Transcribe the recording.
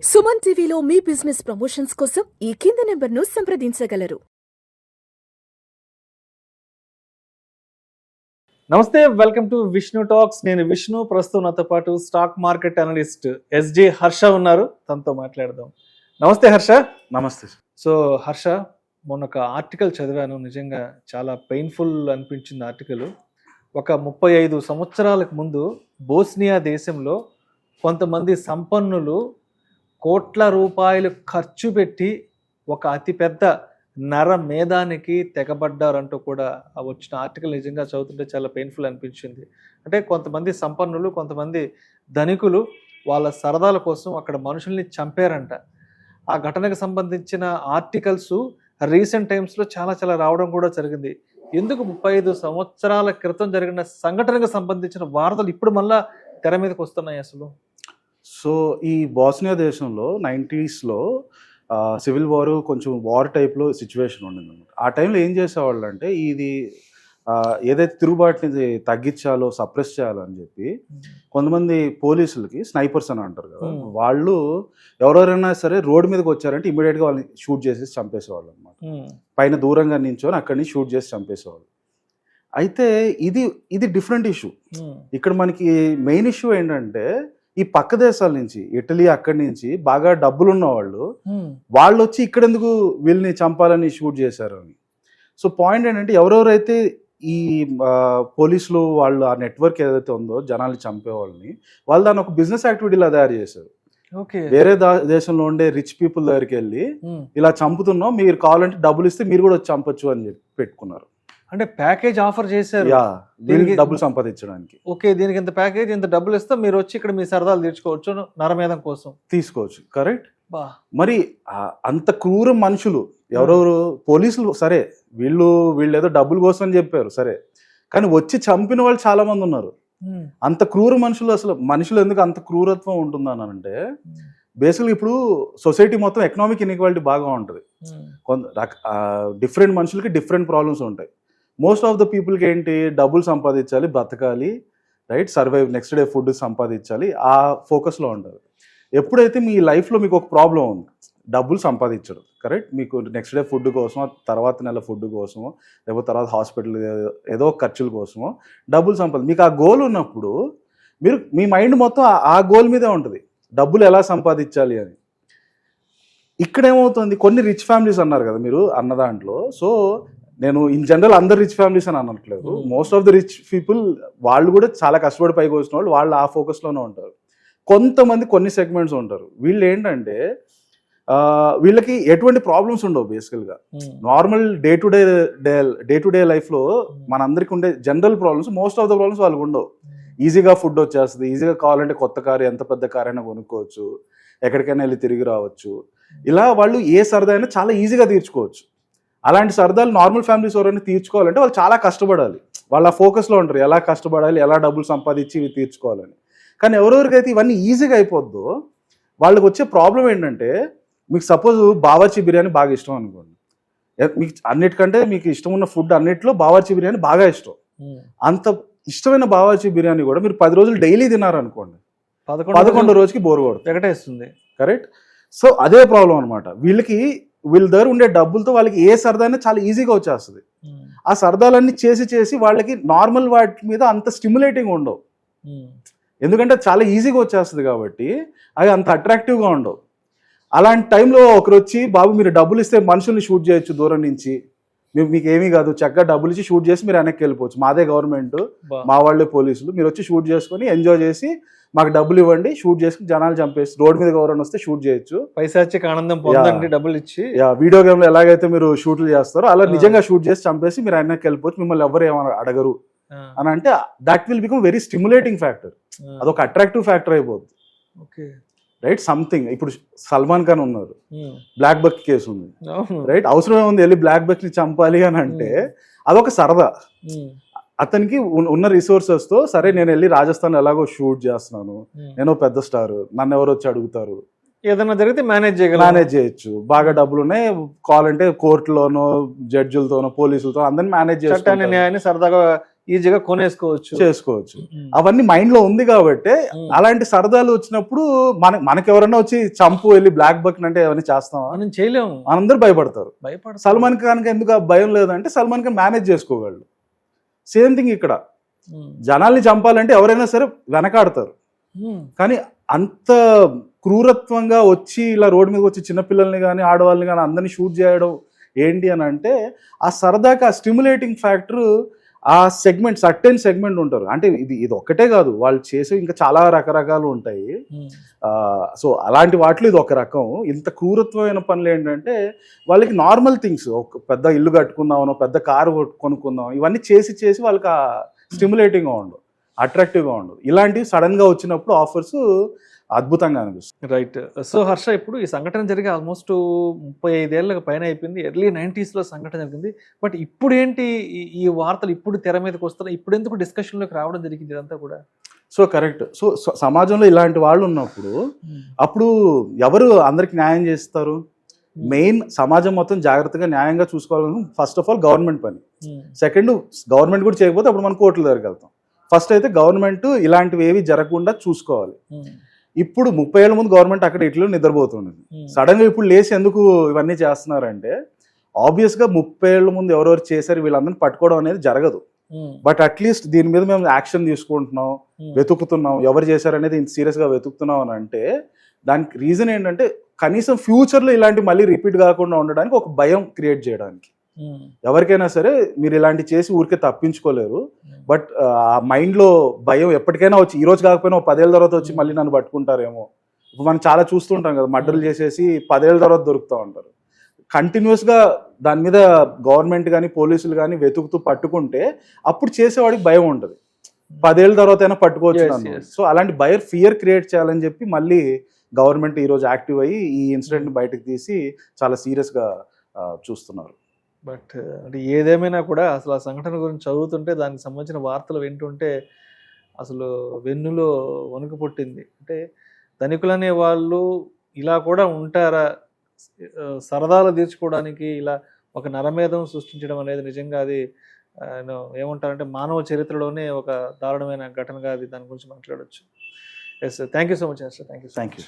సుమన్ టీవీలో మీ business promotions కోసం ఈ కింది నెంబర్ను సంప్రదించగలరు. నమస్తే, వెల్కమ్ టు విష్ణు టాక్స్. నేను విష్ణు. ప్రస్తుతం నాతో పాటు stock market analyst SJ Harsha ఉన్నారు. తనతో మాట్లాడదాం. నమస్తే హర్ష. నమస్తే. సో హర్ష, మొన్న ఒక ఆర్టికల్ చదివాను. నిజంగా చాలా పెయిన్ఫుల్ అనిపించింది ఆర్టికల్. ఒక 35 సంవత్సరాలకు ముందు బోస్నియా దేశంలో కొంతమంది సంపన్నులు కోట్ల రూపాయలు ఖర్చు పెట్టి ఒక అతిపెద్ద నర మేధానికి తెగబడ్డారంటూ కూడా వచ్చిన ఆర్టికల్ నిజంగా చదువుతుంటే చాలా పెయిన్ఫుల్ అనిపించింది. అంటే కొంతమంది సంపన్నులు, కొంతమంది ధనికులు వాళ్ళ సరదాల కోసం అక్కడ మనుషుల్ని చంపారంట. ఆ ఘటనకు సంబంధించిన ఆర్టికల్స్ రీసెంట్ టైమ్స్లో చాలా రావడం కూడా జరిగింది. ఎందుకు 35 సంవత్సరాల క్రితం జరిగిన సంఘటనకు సంబంధించిన వార్తలు ఇప్పుడు మళ్ళా తెర మీదకి వస్తున్నాయి అసలు? సో ఈ బోస్నియా దేశంలో 90స్లో సివిల్ వార్, కొంచెం వార్ టైప్లో సిచ్యువేషన్ ఉండింది అనమాట. ఆ టైంలో ఏం చేసేవాళ్ళు అంటే, ఇది ఏదైతే తిరుగుబాటుని తగ్గించాలో, సప్రెస్ చేయాలో అని చెప్పి కొంతమంది పోలీసులకి, స్నైపర్స్ అని అంటారు కదా, వాళ్ళు ఎవరెవరైనా సరే రోడ్డు మీదకి వచ్చారంటే ఇమీడియట్గా వాళ్ళని షూట్ చేసేసి చంపేసేవాళ్ళు అనమాట. పైన దూరంగా నించొని అక్కడి నుంచి షూట్ చేసి చంపేసేవాళ్ళు. అయితే ఇది డిఫరెంట్ ఇష్యూ. ఇక్కడ మనకి మెయిన్ ఇష్యూ ఏంటంటే, ఈ పక్క దేశాల నుంచి, ఇటలీ అక్కడి నుంచి బాగా డబ్బులున్న వాళ్ళు వచ్చి ఇక్కడెందుకు వీళ్ళని చంపాలని షూట్ చేశారు అని. సో పాయింట్ ఏంటంటే, ఎవరెవరైతే ఈ పోలీసులు వాళ్ళు ఆ నెట్వర్క్ ఏదైతే ఉందో జనాల్ని చంపేవాళ్ళని, వాళ్ళు దాన్ని ఒక బిజినెస్ యాక్టివిటీలా తయారు చేశారు. వేరే దేశంలో ఉండే రిచ్ పీపుల్ దగ్గరికి వెళ్ళి, ఇలా చంపుతున్నాం, మీరు కావాలంటే డబ్బులు ఇస్తే మీరు కూడా వచ్చి చంపొచ్చు అని చెప్పి పెట్టుకున్నారు. అంటే ప్యాకేజ్ ఆఫర్ చేశారు దీనికి డబ్బులు సంపాదించడానికి. ఓకే, దీనికి ఇంత ప్యాకేజ్, ఇంత డబ్బులు ఇస్తే మీరు వచ్చి ఇక్కడ మీ సరదాలు తీర్చుకోవచ్చు, నరమేధం కోసం తీసుకోవచ్చు. కరెక్ట్. మరి అంత క్రూర మనుషులు ఎవరెవరు? పోలీసులు సరే, వీళ్ళు ఏదో డబ్బుల కోసం అని చెప్పారు సరే, కానీ వచ్చి చంపిన వాళ్ళు చాలా మంది ఉన్నారు. అంత క్రూర మనుషులు, అసలు మనుషులు ఎందుకు అంత క్రూరత్వం ఉంటుందని అంటే, బేసిక్గా ఇప్పుడు సొసైటీ మొత్తం ఎకనామిక్ ఇన్ఈక్వాలిటీ బాగా ఉంటుంది. డిఫరెంట్ మనుషులకి డిఫరెంట్ ప్రాబ్లమ్స్ ఉంటాయి. మోస్ట్ ఆఫ్ ద పీపుల్కి ఏంటి, డబ్బులు సంపాదించాలి, బ్రతకాలి, right, survive, next day food సంపాదించాలి, ఆ ఫోకస్లో ఉంటారు. ఎప్పుడైతే మీ లైఫ్లో మీకు ఒక ప్రాబ్లం ఉంది, డబ్బులు సంపాదించడం, కరెక్ట్, మీకు నెక్స్ట్ డే ఫుడ్ కోసమో, తర్వాత నెల ఫుడ్ కోసమో, లేకపోతే తర్వాత హాస్పిటల్ ఏదో ఖర్చుల కోసమో డబ్బులు సంపాదించాలి. మీకు ఆ గోల్ ఉన్నప్పుడు మీ మైండ్ మొత్తం ఆ గోల్ మీదే ఉంటుంది, డబ్బులు ఎలా సంపాదించాలి అని. ఇక్కడ ఏమవుతుంది, కొన్ని రిచ్ ఫ్యామిలీస్ అన్నారు కదా మీరు అన్న దాంట్లో. సో నేను ఇన్ జనరల్ అందరు రిచ్ ఫ్యామిలీస్ అని అనట్లేదు. Most of the rich people వాళ్ళు కూడా చాలా కష్టపడి పైకి వచ్చిన వాళ్ళు ఆ ఫోకస్లోనే ఉంటారు. కొంతమంది కొన్ని సెగ్మెంట్స్ ఉంటారు, వీళ్ళు ఏంటంటే వీళ్ళకి ఎటువంటి ప్రాబ్లమ్స్ ఉండవు. బేసికల్గా నార్మల్ డే టు డే లైఫ్లో మనందరికి ఉండే general problems, most of the problems వాళ్ళకి ఉండవు. ఈజీగా ఫుడ్ వచ్చేస్తుంది, ఈజీగా కావాలంటే కొత్త కారు, ఎంత పెద్ద కార్ అయినా కొనుక్కోవచ్చు, ఎక్కడికైనా వెళ్ళి తిరిగి రావచ్చు. ఇలా వాళ్ళు ఏ సరదా అయినా చాలా ఈజీగా తీర్చుకోవచ్చు. అలాంటి సరదాలు నార్మల్ ఫ్యామిలీస్ ఎవరైనా తీర్చుకోవాలంటే వాళ్ళు చాలా కష్టపడాలి. వాళ్ళ ఫోకస్లో ఉంటారు, ఎలా కష్టపడాలి, ఎలా డబ్బులు సంపాదించి ఇవి తీర్చుకోవాలని. కానీ ఎవరెవరికైతే ఇవన్నీ ఈజీగా అయిపోద్దో వాళ్ళకి వచ్చే ప్రాబ్లం ఏంటంటే, మీకు సపోజ్ బావర్చి బిర్యానీ బాగా ఇష్టం అనుకోండి, మీకు అన్నిటికంటే మీకు ఇష్టం ఉన్న ఫుడ్ అన్నిట్లో బావర్చి బిర్యానీ బాగా ఇష్టం. అంత ఇష్టమైన బావర్చి బిర్యానీ కూడా మీరు 10 రోజులు డైలీ తిన్నారనుకోండి, 11వ రోజుకి బోర్ కొడుతుంది, ఎగటేస్తుంది. కరెక్ట్. సో అదే ప్రాబ్లం అనమాట. వీళ్ళ దగ్గర ఉండే డబ్బులతో వాళ్ళకి ఏ సరదా అయినా చాలా ఈజీగా వచ్చేస్తుంది. ఆ సరదాలన్నీ చేసి వాళ్ళకి నార్మల్ వాటి మీద అంత స్టిమ్యులేటింగ్ ఉండవు, ఎందుకంటే చాలా ఈజీగా వచ్చేస్తుంది కాబట్టి అవి అంత అట్రాక్టివ్గా ఉండవు. అలాంటి టైంలో ఒకరు వచ్చి, బాబు మీరు డబ్బులు ఇస్తే మనుషుల్ని షూట్ చేయొచ్చు దూరం నుంచి, మీకు ఏమీ కాదు, చక్కగా డబ్బులు ఇచ్చి షూట్ చేసి మీరు వెనక్కి వెళ్ళిపోవచ్చు, మాదే గవర్నమెంట్, మా వాళ్ళే పోలీసులు, మీరు వచ్చి షూట్ చేసుకొని ఎంజాయ్ చేసి మాకు డబ్బులు ఇవ్వండి, షూట్ చేసుకుని జనాలు చంపేసి రోడ్ మీద ఎవరైనా వస్తే షూట్ చేయొచ్చు, పైసాచిక ఆనందం పొందండి, డబ్బులు ఇచ్చి. వీడియో గేమ్లో ఎలాగైతే మీరు షూట్లు చేస్తారో అలా నిజంగా షూట్ చేసి చంపేసి మీరు వెనక్కి వెళ్ళిపోవచ్చు, మిమ్మల్ని ఎవరు ఏమైనా అడగరు అని అంటే, that will become very stimulating factor. అదొక అట్రాక్టివ్ ఫ్యాక్టర్ అయిపోతుంది. రైట్. సంథింగ్, ఇప్పుడు సల్మాన్ ఖాన్ ఉన్నారు, బ్లాక్ బక్ కేసు ఉంది, రైట్, అవసరమే ఉంది వెళ్ళి బ్లాక్ బక్ ని చంపాలి అని అంటే అదొక సరదా. అతనికి ఉన్న రిసోర్సెస్ తో, సరే నేను వెళ్ళి రాజస్థాన్ ఎలాగో షూట్ చేస్తున్నాను, నేను పెద్ద స్టార్, నన్ను ఎవరు వచ్చి అడుగుతారు, ఏదైనా జరిగితే మేనేజ్ చేయొచ్చు, బాగా డబ్బులు ఉన్నాయి, కావాలంటే కోర్టులోనో జడ్జిలతోనో పోలీసులతో అందరిని మేనేజ్ చేసి సరదాగా ఈజీగా కొనేసుకోవచ్చు. చేసుకోవచ్చు. అవన్నీ మైండ్ లో ఉంది కాబట్టి అలాంటి సరదాలు వచ్చినప్పుడు మనకి ఎవరైనా వచ్చి చంపు వెళ్ళి బ్లాక్ బక్ అంటే అవన్నీ చేస్తామా? మనం చేయలేము. అందరూ భయపడతారు. సల్మాన్ ఖాన్ కి ఎందుకు ఆ భయం లేదంటే సల్మాన్ ఖాన్ మేనేజ్ చేసుకోగలడు. సేమ్ థింగ్ ఇక్కడ జనాల్ని చంపాలంటే ఎవరైనా సరే వెనకాడతారు. కానీ అంత క్రూరత్వంగా వచ్చి ఇలా రోడ్డు మీద వచ్చి చిన్నపిల్లల్ని కానీ ఆడవాళ్ళని కానీ అందరినీ షూట్ చేయడం ఏంటి అని అంటే ఆ సరదాకి ఆ స్టిమ్యులేటింగ్ ఫ్యాక్టర్ ఆ సెగ్మెంట్ సర్టెన్ సెగ్మెంట్ ఉంటారు. అంటే ఇది ఒక్కటే కాదు, వాళ్ళు చేసే ఇంకా చాలా రకరకాలు ఉంటాయి. సో అలాంటి వాటిలో ఇది ఒక రకం. ఇంత క్రూరత్వమైన పనులు ఏంటంటే వాళ్ళకి నార్మల్ థింగ్స్, ఒక పెద్ద ఇల్లు కట్టుకుందామనో పెద్ద కారు కొనుక్కుందాం, ఇవన్నీ చేసి వాళ్ళకి ఆ స్టిమ్యులేటింగ్గా ఉండవు, అట్రాక్టివ్గా ఉండవు. ఇలాంటివి సడన్గా వచ్చినప్పుడు ఆఫర్స్ అద్భుతంగా అనిపిస్తుంది. రైట్. సో హర్ష, ఇప్పుడు ఈ సంఘటన జరిగి ఆల్మోస్ట్ 35 ఏళ్ళకి పైన అయిపోయింది. ఎర్లీ 90s సంఘటన జరిగింది. బట్ ఇప్పుడు ఏంటి ఈ వార్తలు ఇప్పుడు తెర మీదకి వస్తున్నాయి? ఇప్పుడు ఎందుకు డిస్కషన్లోకి రావడం జరిగింది ఇదంతా కూడా? So correct. సో సమాజంలో ఇలాంటి వాళ్ళు ఉన్నప్పుడు అప్పుడు ఎవరు అందరికి న్యాయం చేస్తారు? మెయిన్ సమాజం మొత్తం జాగ్రత్తగా న్యాయంగా చూసుకోవాలని ఫస్ట్ ఆఫ్ ఆల్ గవర్నమెంట్ పని. సెకండ్, గవర్నమెంట్ కూడా చేయకపోతే అప్పుడు మనం కోర్టుల దగ్గరికి వెళ్తాం. ఫస్ట్ అయితే గవర్నమెంట్ ఇలాంటివి ఏవి జరగకుండా చూసుకోవాలి. ఇప్పుడు 30 ఏళ్ళ ముందు గవర్నమెంట్ అక్కడ ఇట్లు నిద్రపోతుండేది. సడన్ గా ఇప్పుడు లేచి ఎందుకు ఇవన్నీ చేస్తున్నారంటే ఆబ్వియస్ గా 30 ఏళ్ళ ముందు ఎవరెవరు చేశారు వీళ్ళందరినీ పట్టుకోవడం అనేది జరగదు. బట్ అట్లీస్ట్ దీని మీద మేము యాక్షన్ తీసుకుంటున్నాం, వెతుకుతున్నాం, ఎవరు చేశారు అనేది ఇంత సీరియస్ గా వెతుకుతున్నాం అని అంటే దానికి రీజన్ ఏంటంటే కనీసం ఫ్యూచర్ లో ఇలాంటి మళ్ళీ రిపీట్ కాకుండా ఉండడానికి ఒక భయం క్రియేట్ చేయడానికి. ఎవరికైనా సరే మీరు ఇలాంటి చేసి ఊరికే తప్పించుకోలేరు. బట్ ఆ మైండ్ లో భయం ఎప్పటికైనా వచ్చి ఈ రోజు కాకపోయినా 10 ఏళ్ళ తర్వాత వచ్చి మళ్ళీ నన్ను పట్టుకుంటారేమో. ఇప్పుడు మనం చాలా చూస్తుంటాం కదా, మర్డర్లు చేసేసి 10 ఏళ్ళ తర్వాత దొరుకుతూ ఉంటారు. కంటిన్యూస్ గా దాని మీద గవర్నమెంట్ కానీ పోలీసులు కానీ వెతుకుతూ పట్టుకుంటే అప్పుడు చేసేవాడికి భయం ఉంటుంది, 10 ఏళ్ళ తర్వాత అయినా పట్టుకోవచ్చు. సో అలాంటి ఫియర్ క్రియేట్ చేయాలని చెప్పి మళ్ళీ గవర్నమెంట్ ఈ రోజు యాక్టివ్ అయ్యి ఈ ఇన్సిడెంట్ బయటకు తీసి చాలా సీరియస్ గా చూస్తున్నారు. బట్ అంటే ఏదేమైనా కూడా అసలు ఆ సంఘటన గురించి చదువుతుంటే దానికి సంబంధించిన వార్తలు వింటుంటే అసలు వెన్నులో వణుకు పుట్టింది. అంటే ధనికులనే వాళ్ళు ఇలా కూడా ఉంటారా? సరదాలు తీర్చుకోవడానికి ఇలా ఒక నరమేధం సృష్టించడం అనేది నిజంగా అది ఏమంటారంటే మానవ చరిత్రలోనే ఒక దారుణమైన ఘటనగా అది దాని గురించి మాట్లాడవచ్చు. Yes, thank you so much. Thank you.